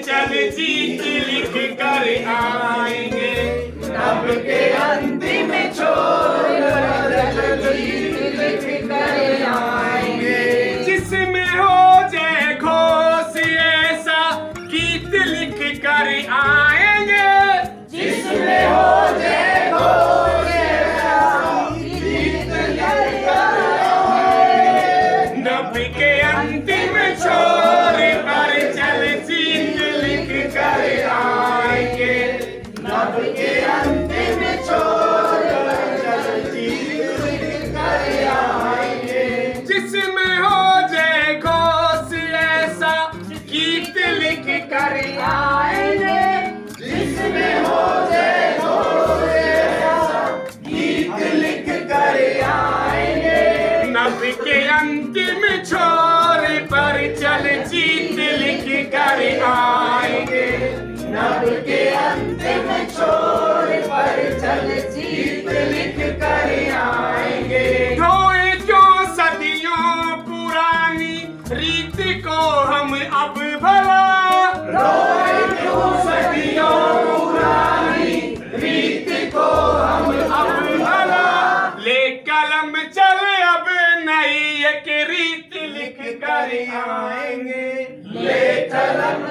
चल जीत लिख कर आएंगे। नभ के अंतिम छोर पर जीत लिख कर आएंगे। जिसमें हो जय घोष ऐसा गीत लिख कर आएंगे। जिसमें हो जय घोष ऐसा गीत लिख कर आएंगे। नभ के अंतिम छोर पर चल जीत लिख कर आएंगे। नभ के अंतिम छोर पर चल जीत लिख कर आएंगे। जिसमें हो जय घोष ऐसा गीत लिख कर आएंगे। जिसमें हो जय घोष ऐसा गीत लिख कर आएंगे। नभ के अंतिम छोर पर चल जीत लिख कर आएंगे। नभ के अंतिम छोर पर चल जीत लिख कर आएंगे। ढोए क्यों सदियों पुरानी रीत को हम अब भला। रोए क्यों सदियों पुरानी रीत को हम अब भला। ले कलम चल अब नई एक रीत लिख कर आएंगे। ले कलम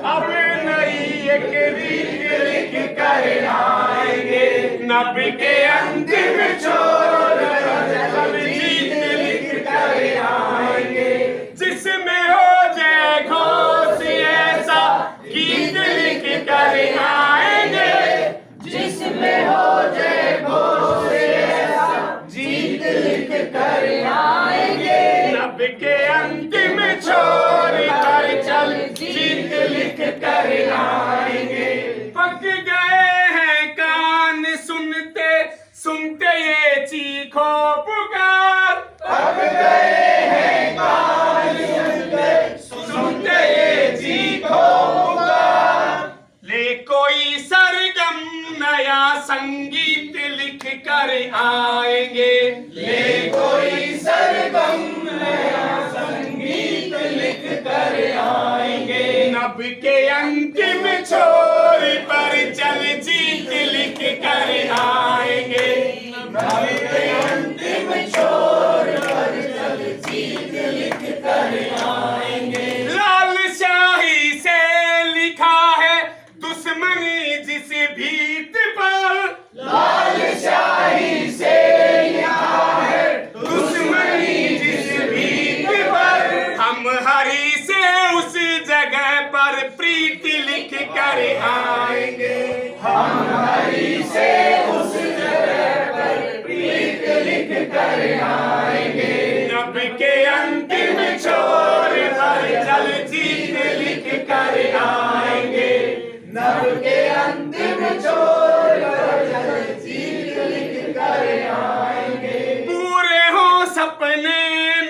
अब नई एक रीत लिख कर आएंगे। नभ के अंतिम छोर पर चल जीत लिख कर आएंगे। जिसमें हो जय घोष ऐसा गीत लिख कर आएंगे। जिसमें हो जय घोष ऐसा जीत लिख कर आएंगे। नभ के अंतिम छोर पर चल जीत लिख कर आएंगे। पक गए हैं कान सुनते सुनते ये चीखो पुकार। पक गए हैं कान सुनते सुनते ये चीखो पुकार। ले कोई सरगम नया संगीत लिख कर आएंगे। ले कोई सरगम नया संगीत लिख कर आएंगे। नभ के अंतिम छोर पर चल जीत लिख कर आएंगे। नभ के अंतिम छोर पर चल जीत लिख कर आएंगे। लाल शाही से लिखा है दुश्मनी जिस भीत पर। लाल शाही से लिखा है दुश्मनी जिस भीत पर। हम हरि से उस जगह पर प्रीति लिख कर आएंगे। हम हरि से उस जगह पर प्रीत लिख कर आएंगे। नभ के अंतिम छोर पर चल जीत लिख कर आएंगे। नभ के अंतिम छोर पर चल जीत लिख कर आएंगे। पूरे हो सपने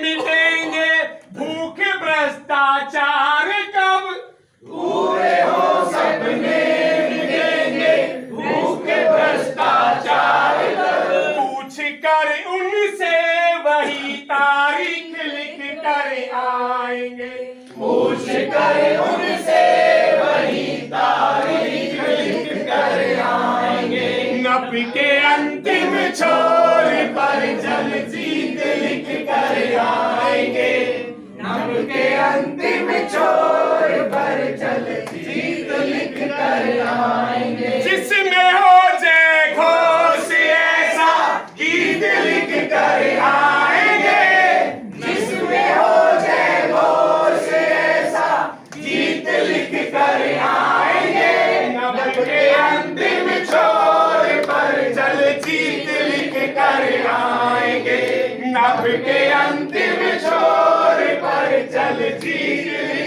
मिटेंगे भूख भ्रष्टाचार कब। पूरे हो सपने मिटेंगे भूख भ्रष्टाचार कब। पूछ कर उनसे वही तारीख लिख कर आएंगे। पूछ कर उनसे वही तारीख लिख कर आएंगे। नभ के अंतिम छोर पर चल जीत लिख कर आएंगे। नभ के अंतिम छोर पर चल जीत लिख कर आएंगे। जिसमें हो जय घोष ऐसा गीत लिख कर आएंगे। जिसमें हो जय घोष ऐसा गीत लिख कर आएंगे। नभ के अंतिम छोर पर चल जीत लिख कर आएंगे। नभ के अंतिम छोर पर चल जीत लिख